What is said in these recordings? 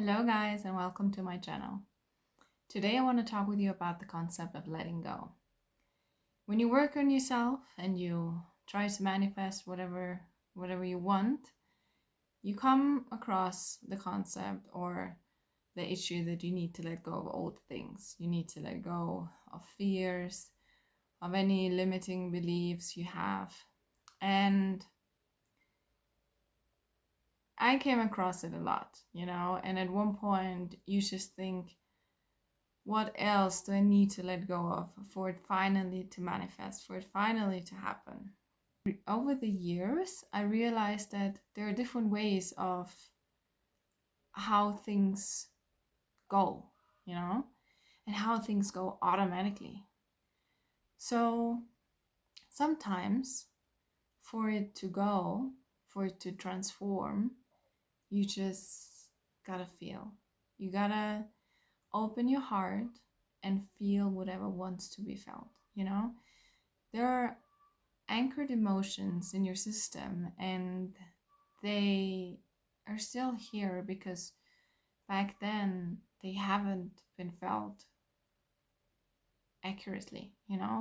Hello guys and welcome to my channel. Today I want to talk with you about the concept of letting go. When you work on yourself and you try to manifest whatever you want, you come across the concept or the issue that you need to let go of old things. You need to let go of fears, of any limiting beliefs you have. And I came across it a lot, and at one point you just think, what else do I need to let go of for it finally to manifest, for it finally to happen? Over the years, I realized that there are different ways of how things go, and how things go automatically. So sometimes for it to go, for it to transform, you just gotta feel. You gotta open your heart and feel whatever wants to be felt. There are anchored emotions in your system, and they are still here because back then they haven't been felt accurately,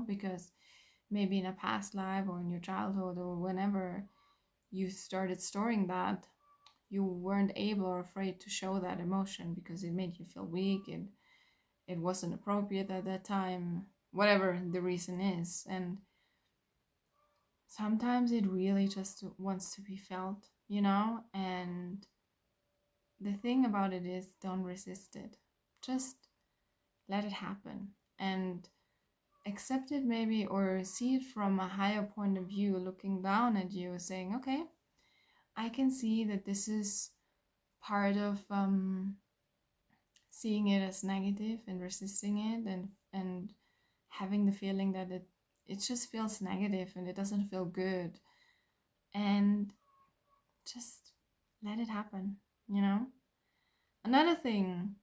because maybe in a past life or in your childhood or whenever you started storing that, you weren't able or afraid to show that emotion because it made you feel weak, it wasn't appropriate at that time, whatever the reason is. And sometimes it really just wants to be felt, and the thing about it is, don't resist it. Just let it happen and accept it, maybe, or see it from a higher point of view, looking down at you, saying, okay, I can see that this is part of seeing it as negative and resisting it, and having the feeling that it just feels negative and it doesn't feel good, and just let it happen. Another thing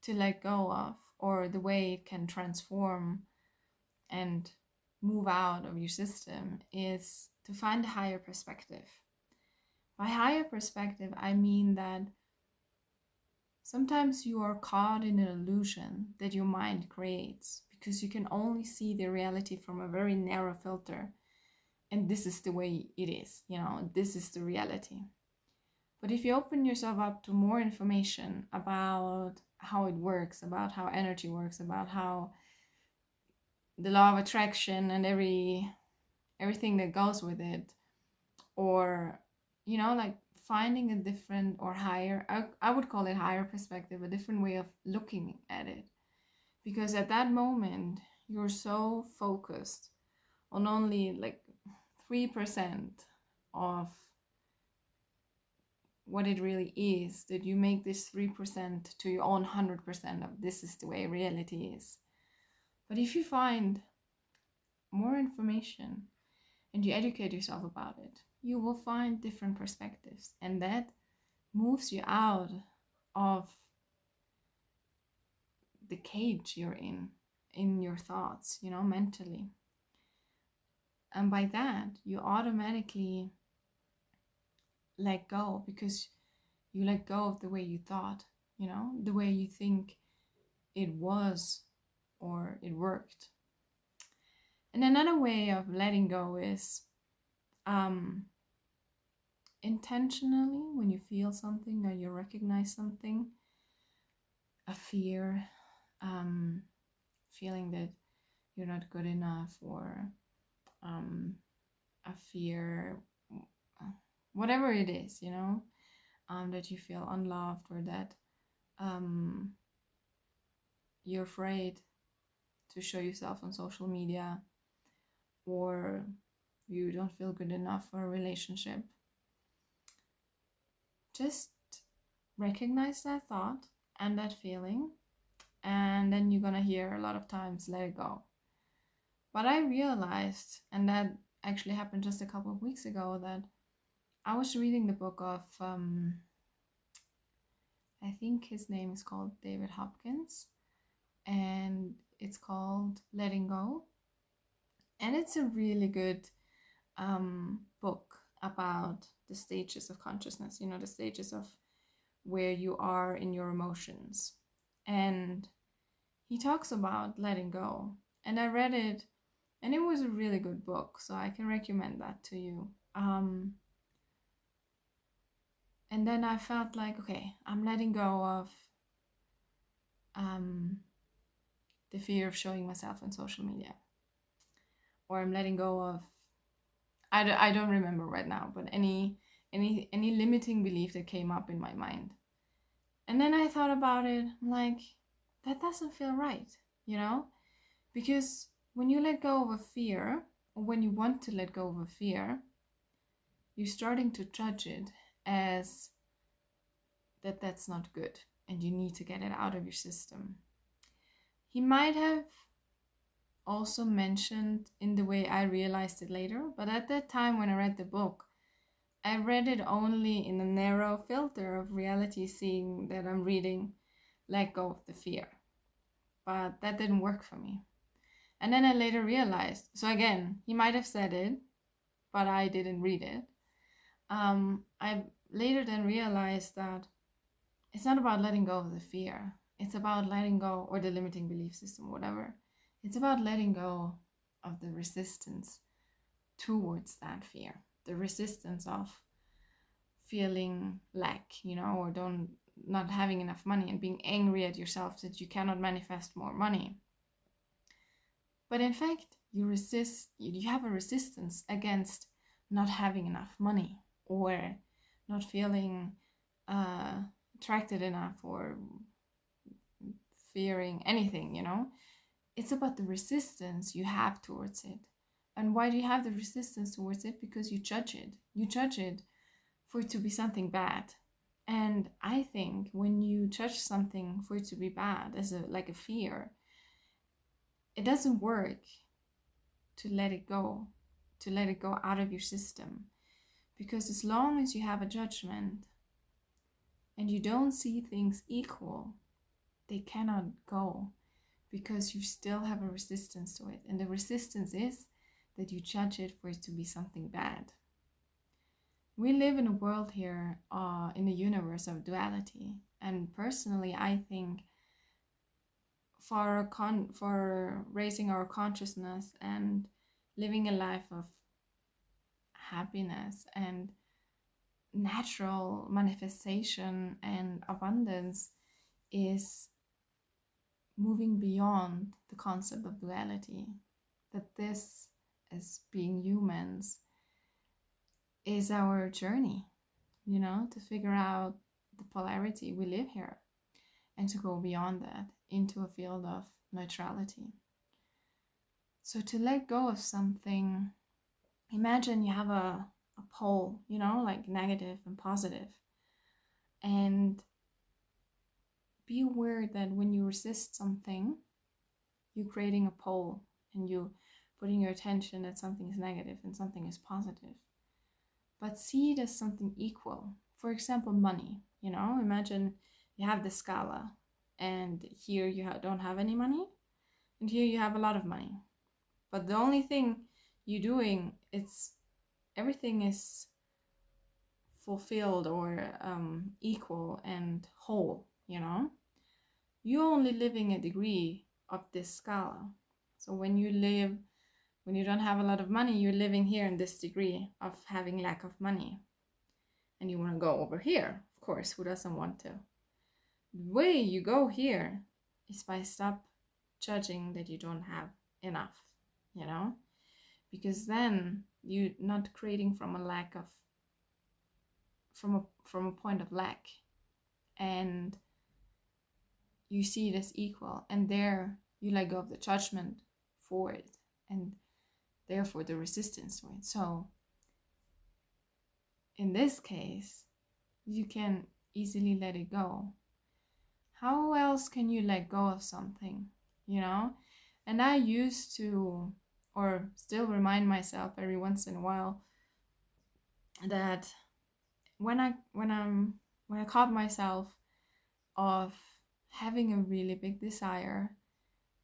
to let go of, or the way it can transform and move out of your system, is to find a higher perspective. By higher perspective, I mean that sometimes you are caught in an illusion that your mind creates because you can only see the reality from a very narrow filter. And this is the way it is, this is the reality. But if you open yourself up to more information about how it works, about how energy works, about how the law of attraction and everything that goes with it, or like finding a different or higher, I would call it higher perspective, a different way of looking at it, because at that moment you're so focused on only like 3% of what it really is, that you make this 3% to your own 100% of this is the way reality is. But if you find more information and you educate yourself about it, you will find different perspectives, and that moves you out of the cage you're in your thoughts, mentally. And by that, you automatically let go, because you let go of the way you thought, the way you think it was or it worked. And another way of letting go is intentionally, when you feel something or you recognize something, a fear, feeling that you're not good enough, or a fear, whatever it is, that you feel unloved, or that you're afraid to show yourself on social media, or you don't feel good enough for a relationship. Just recognize that thought and that feeling, and then you're gonna hear a lot of times, let it go. But I realized, and that actually happened just a couple of weeks ago, that I was reading the book of I think his name is called David Hopkins, and it's called Letting Go. And it's a really good book about the stages of consciousness, the stages of where you are in your emotions. And he talks about letting go. And I read it, and it was a really good book, so I can recommend that to you. And then I felt like, okay, I'm letting go of the fear of showing myself on social media. Or I'm letting go of, I don't remember right now, but any limiting belief that came up in my mind. And then I thought about it, I'm like, that doesn't feel right, you know? Because when you let go of a fear, or when you want to let go of a fear, you're starting to judge it as that's not good and you need to get it out of your system. He might have also mentioned in the way I realized it later, but at that time when I read the book, I read it only in a narrow filter of reality, seeing that I'm reading Let Go of the Fear. But that didn't work for me. And then I later realized, so again, he might have said it, but I didn't read it. I later then realized that it's not about letting go of the fear. It's about letting go, or the limiting belief system, whatever. It's about letting go of the resistance towards that fear. The resistance of feeling lack, or not having enough money and being angry at yourself that you cannot manifest more money. But in fact, you have a resistance against not having enough money, or not feeling attracted enough, or fearing anything, It's about the resistance you have towards it. And why do you have the resistance towards it? Because you judge it. You judge it for it to be something bad. And I think when you judge something for it to be bad, as like a fear, it doesn't work to let it go out of your system. Because as long as you have a judgment and you don't see things equal, they cannot go, because you still have a resistance to it. And the resistance is that you judge it for it to be something bad. We live in a world here, in a universe of duality. And personally, I think for raising our consciousness and living a life of happiness and natural manifestation and abundance is moving beyond the concept of duality. That this, as being humans, is our journey, to figure out the polarity we live here and to go beyond that into a field of neutrality. So to let go of something, imagine you have a pole, like negative and positive, and be aware that when you resist something, you're creating a pole, and you putting your attention that something is negative and something is positive. But see it as something equal. For example, money. Imagine you have the scala, and here you don't have any money, and here you have a lot of money. But the only thing you're doing, everything is fulfilled or equal and whole. You're only living a degree of this scala. So when you don't have a lot of money, you're living here in this degree of having lack of money. And you want to go over here, of course, who doesn't want to? The way you go here is by stop judging that you don't have enough, because then you're not creating from a point of lack, and you see it as equal, and there you let go of the judgment for it, and therefore the resistance to it. So in this case, you can easily let it go. How else can you let go of something, And I used to, or still remind myself every once in a while, that when I caught myself of having a really big desire,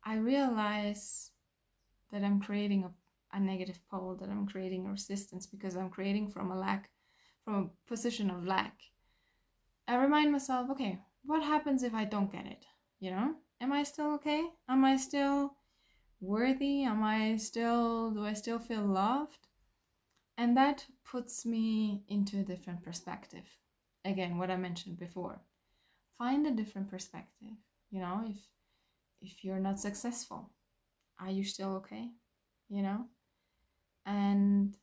I realize that I'm creating a negative pole, that I'm creating a resistance, because I'm creating from a position of lack. I remind myself, okay, what happens if I don't get it? You know, am I still okay? Am I still worthy? Do I still feel loved? And that puts me into a different perspective. Again, what I mentioned before. Find a different perspective. You know, if you're not successful, are you still okay? You know? And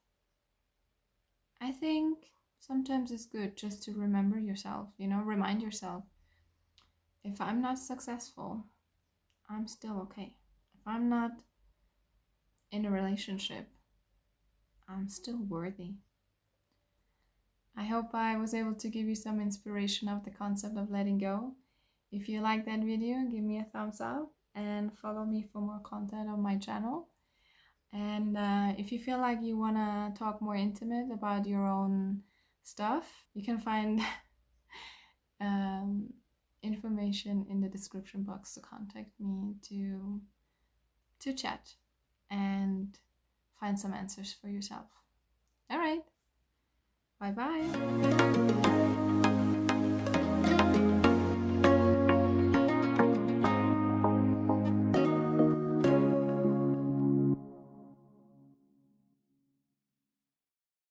I think sometimes it's good just to remember yourself, you know, remind yourself, if I'm not successful, I'm still okay. If I'm not in a relationship, I'm still worthy. I hope I was able to give you some inspiration of the concept of letting go. If you like that video, give me a thumbs up and follow me for more content on my channel. And if you feel like you want to talk more intimate about your own stuff, you can find information in the description box to contact me to chat and find some answers for yourself. All right. Bye bye.